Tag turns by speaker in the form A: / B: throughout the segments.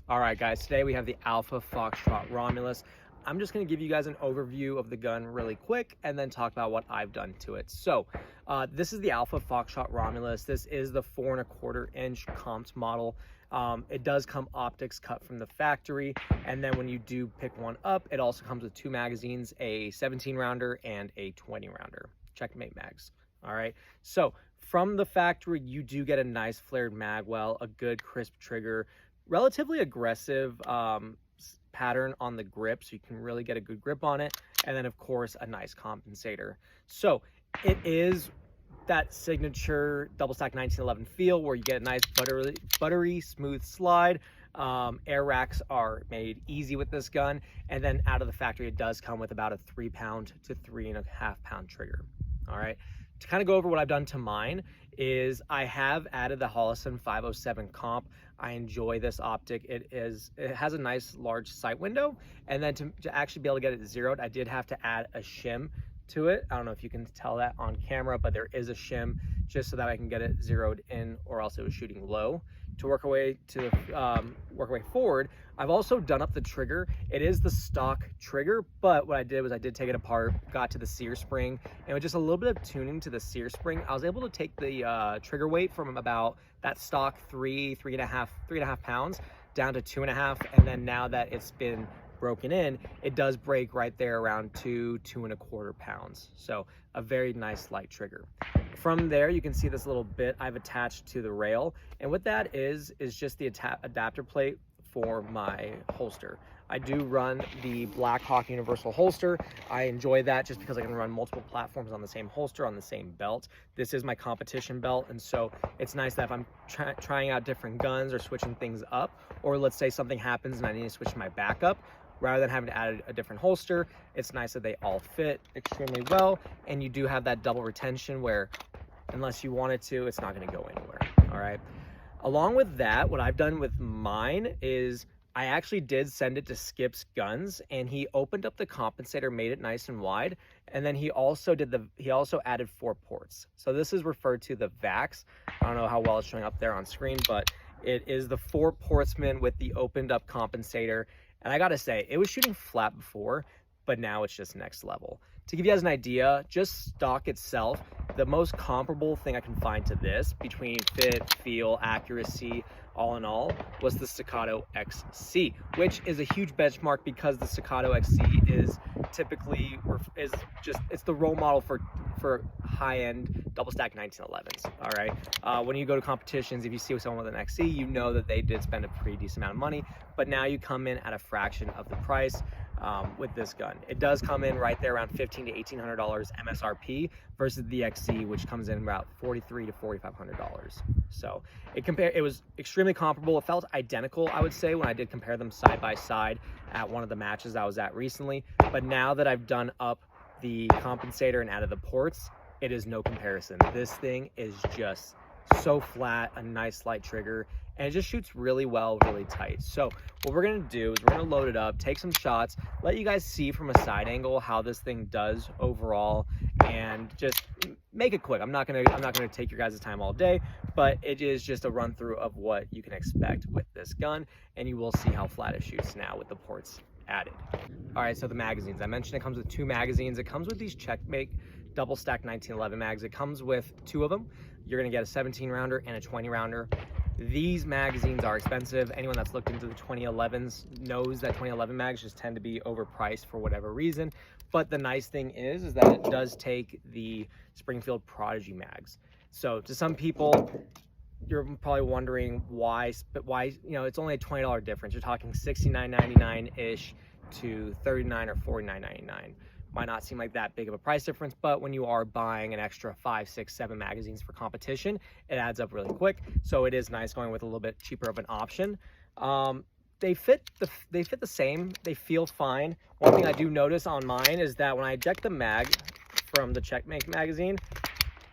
A: All right, guys, today we have the Alpha Foxtrot Romulus. I'm just going to give you guys an overview of the gun really quick and then talk about what I've done to it. So this is the Alpha Foxtrot Romulus. This is the 4¼ inch comped model. It does come optics cut from the factory, and then when you do pick one up, it also comes with 2 magazines, a 17 rounder and a 20 rounder. Checkmate mags. All right, so from the factory you do get a nice flared mag well, a good crisp trigger, relatively aggressive pattern on the grip, so you can really get a good grip on it, and then of course a nice compensator. So it is that signature double stack 1911 feel where you get a nice buttery smooth slide. Air racks are made easy with this gun, and then out of the factory it does come with about a 3-pound to 3.5-pound trigger. All right, to kind of go over what I've done to mine is I have added the Holosun 507 comp. I enjoy this optic. It has a nice large sight window, and then to actually be able to get it zeroed, I did have to add a shim to it. I don't know if you can tell that on camera, but there is a shim just so that I can get it zeroed in, or else it was shooting low. To work away forward, I've also done up the trigger. It is the stock trigger, but what I did was I did take it apart, got to the sear spring, and with just a little bit of tuning to the sear spring, I was able to take the trigger weight from about that stock 3.5 pounds down to 2.5, and then now that it's been broken in, it does break right there around 2.25 pounds. So a very nice light trigger. From there, you can see this little bit I've attached to the rail, and what that is just the adapter plate for my holster. I do run the Blackhawk universal holster. I enjoy that just because I can run multiple platforms on the same holster, on the same belt. This is my competition belt, and so it's nice that if I'm trying out different guns or switching things up, or let's say something happens and I need to switch my backup, rather than having to add a different holster, it's nice that they all fit extremely well, and you do have that double retention where unless you want it to, it's not going to go anywhere. All right, along with that, what I've done with mine is I actually did send it to Skip's Guns, and he opened up the compensator, made it nice and wide, and then he also added 4 ports. So this is referred to the VAX. I don't know how well it's showing up there on screen, but it is the 4 portsman with the opened up compensator. And I gotta say, it was shooting flat before, but now it's just next level. To give you guys an idea, just stock itself, the most comparable thing I can find to this between fit, feel, accuracy, all in all, was the Staccato XC, which is a huge benchmark because the Staccato XC is typically, it's the role model for high-end double stack 1911s. All right, when you go to competitions, if you see someone with an XC, you know that they did spend a pretty decent amount of money, but now you come in at a fraction of the price. With this gun, it does come in right there around $1,500 to $1,800 MSRP versus the XC, which comes in about $4,300 to $4,500. So it was extremely comparable. It felt identical, I would say, when I did compare them side by side at one of the matches I was at recently. But now that I've done up the compensator and added the ports, it is no comparison. This thing is just so flat, a nice light trigger, and it just shoots really well, really tight. So what we're gonna do is we're gonna load it up, take some shots, let you guys see from a side angle how this thing does overall, and just make it quick. I'm not gonna take your guys' time all day, but it is just a run through of what you can expect with this gun, and you will see how flat it shoots now with the ports added. All right, so the magazines. I mentioned it comes with 2 magazines. It comes with these Checkmate double stack 1911 mags. It comes with 2 of them. You're gonna get a 17 rounder and a 20 rounder. These magazines are expensive. Anyone that's looked into the 2011s knows that 2011 mags just tend to be overpriced for whatever reason. But the nice thing is that it does take the Springfield Prodigy mags. So to some people, you're probably wondering why, it's only a $20 difference. You're talking $69.99-ish to $39 or $49.99. Might not seem like that big of a price difference, but when you are buying an extra 5, 6, 7 magazines for competition, it adds up really quick. So it is nice going with a little bit cheaper of an option. They fit the same. They feel fine. One thing I do notice on mine is that when I eject the mag from the Checkmate magazine,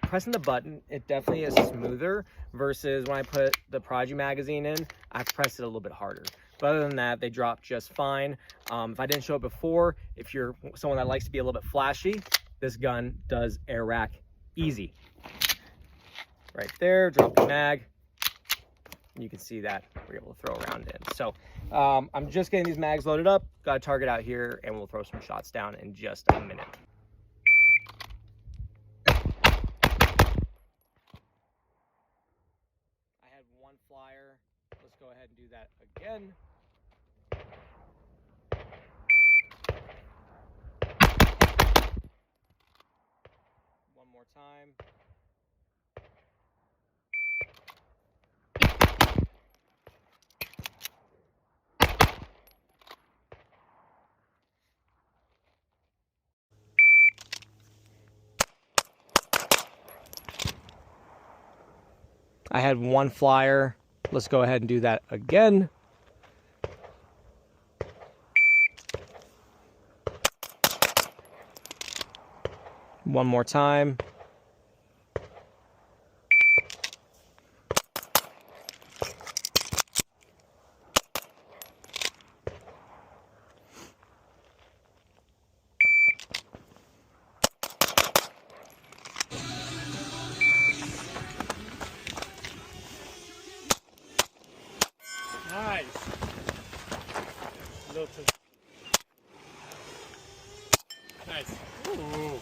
A: pressing the button, it definitely is smoother versus when I put the Prodigy magazine in, I have to press it a little bit harder. But other than that, they drop just fine. If I didn't show it before, if you're someone that likes to be a little bit flashy, this gun does air rack easy. Right there, drop the mag. and you can see that we're able to throw around in. So I'm just getting these mags loaded up, got a target out here, and we'll throw some shots down in just a minute. I had one flyer. Let's go ahead and do that again. One more time. I had one flyer. Let's go ahead and do that again. One more time.
B: Nice. Nice. Ooh.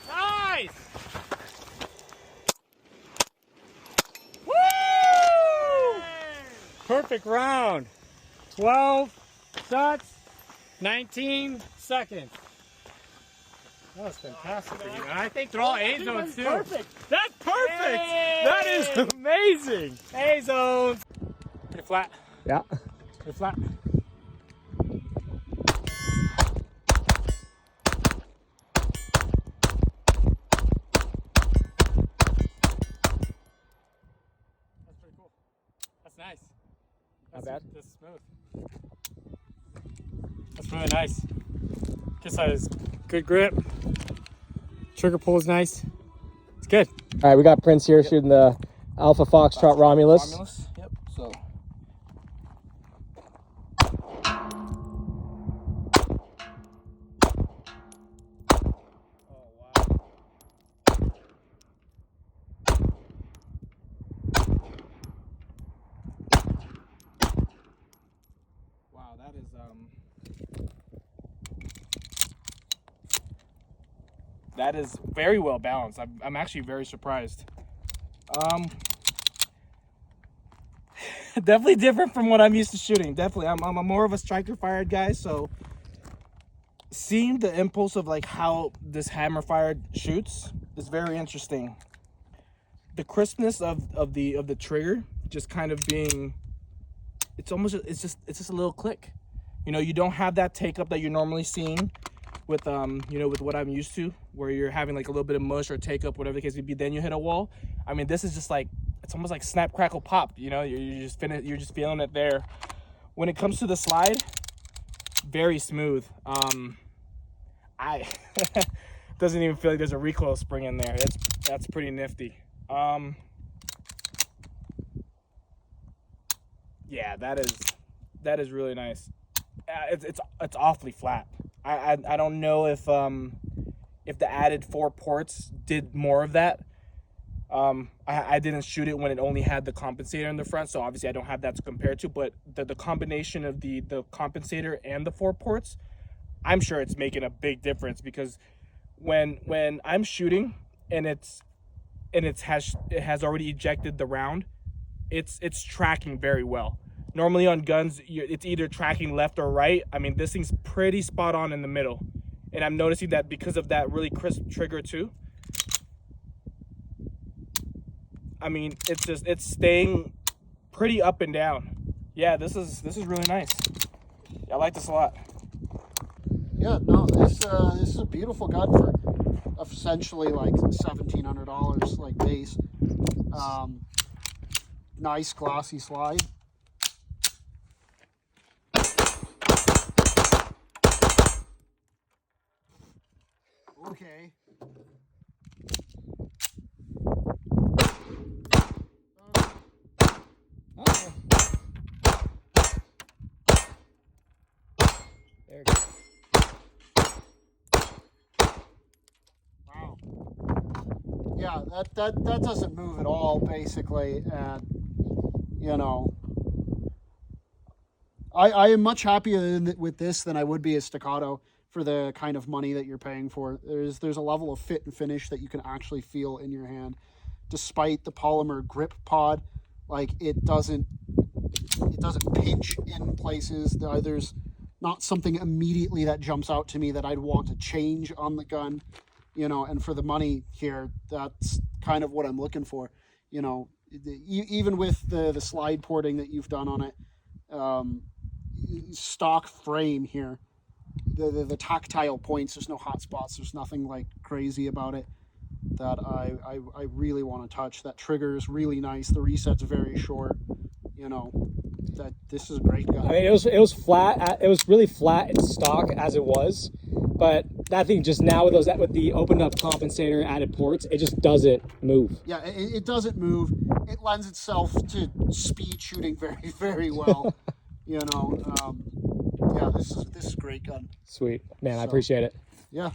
B: Nice. Woo! Perfect round. 12 shots, 19 seconds. That was fantastic. I think they're all A zones too. Perfect. That's perfect. Hey! That is amazing. A zones. Pretty flat.
A: Yeah.
B: Pretty flat. That's pretty cool. That's nice.
A: Not bad.
B: That's smooth. That's really nice. Just has good grip. Trigger pull is nice. It's good.
A: All right, we got Prince here shooting the Alpha Foxtrot Romulus.
C: Yep. So.
B: Oh wow. Wow, that is that is very well balanced. I'm actually very surprised. Definitely different from what I'm used to shooting. Definitely, I'm a more of a striker fired guy, so seeing the impulse of like how this hammer fired shoots is very interesting. The crispness of the trigger just kind of being, it's just a little click. You know, you don't have that take up that you're normally seeing with you know, with what I'm used to, where you're having like a little bit of mush or take up, whatever the case may be, then you hit a wall. I mean, this is just like, it's almost like snap, crackle, pop. You know, you're just feeling it there. When it comes to the slide, very smooth. I doesn't even feel like there's a recoil spring in there. That's pretty nifty. Yeah, that is really nice. It's awfully flat. I don't know if the added 4 ports did more of that. I didn't shoot it when it only had the compensator in the front, so obviously I don't have that to compare to, but the combination of the compensator and the 4 ports, I'm sure it's making a big difference, because when I'm shooting and it has already ejected the round, it's tracking very well. Normally on guns, it's either tracking left or right. I mean, this thing's pretty spot on in the middle, and I'm noticing that because of that really crisp trigger too. I mean, it's staying pretty up and down. Yeah, this is really nice. I like this a lot.
C: Yeah, no, this is a beautiful gun for essentially like $1,700 like base. Nice glossy slide. Okay.
A: There we go.
C: Wow. Yeah, yeah, that doesn't move at all, basically. And, you know, I am much happier with this than I would be a Staccato for the kind of money that you're paying for. There's a level of fit and finish that you can actually feel in your hand, despite the polymer grip pod. Like, it doesn't pinch in places. There's not something immediately that jumps out to me that I'd want to change on the gun, you know. And for the money here, that's kind of what I'm looking for, you know. Even with the slide porting that you've done on it, stock frame here, the tactile points, there's no hot spots, there's nothing like crazy about it that I really want to touch. That trigger is really nice, the reset's very short, you know. That this is a great gun.
D: I mean, it was flat. It was really flat in stock as it was, but that thing just now with the opened up compensator added ports, it just doesn't move.
C: Yeah, it doesn't move. It lends itself to speed shooting very, very well. You know, yeah, this is a great gun.
D: Sweet, man, I appreciate it.
C: Yeah.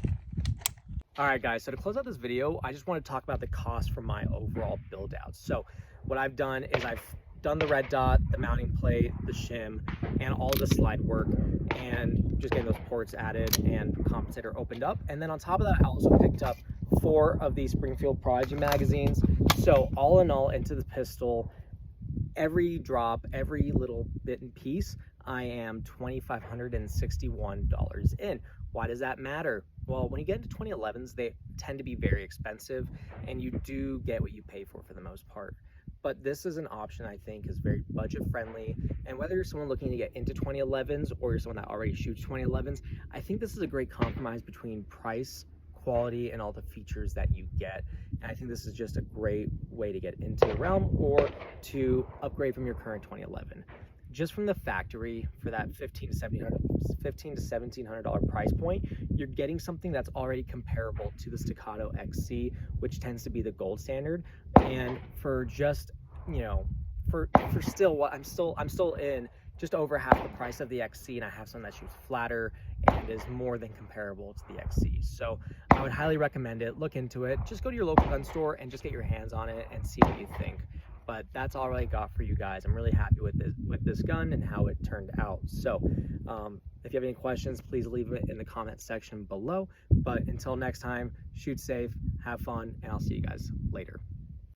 A: All right, guys, so to close out this video, I just want to talk about the cost for my overall build out. So what I've done is I've done the red dot, the mounting plate, the shim, and all the slide work, and just getting those ports added and compensator opened up. And then on top of that, I also picked up 4 of these Springfield Prodigy magazines. So all in all, into the pistol, every drop, every little bit and piece, I am $2,561 in. Why does that matter? Well, when you get into 2011s, they tend to be very expensive, and you do get what you pay for the most part. But this is an option I think is very budget friendly, and whether you're someone looking to get into 2011s or you're someone that already shoots 2011s, I think this is a great compromise between price, quality, and all the features that you get. And I think this is just a great way to get into the realm or to upgrade from your current 2011. Just from the factory, for that $1,500 to $1,700 price point, you're getting something that's already comparable to the Staccato XC, which tends to be the gold standard. And for just, you know, for still what I'm still in just over half the price of the XC, and I have something that shoots flatter and is more than comparable to the XC. So I would highly recommend it. Look into it. Just go to your local gun store and just get your hands on it and see what you think. But that's all I got for you guys. I'm really happy with this gun and how it turned out. So if you have any questions, please leave it in the comment section below. But until next time, shoot safe, have fun, and I'll see you guys later.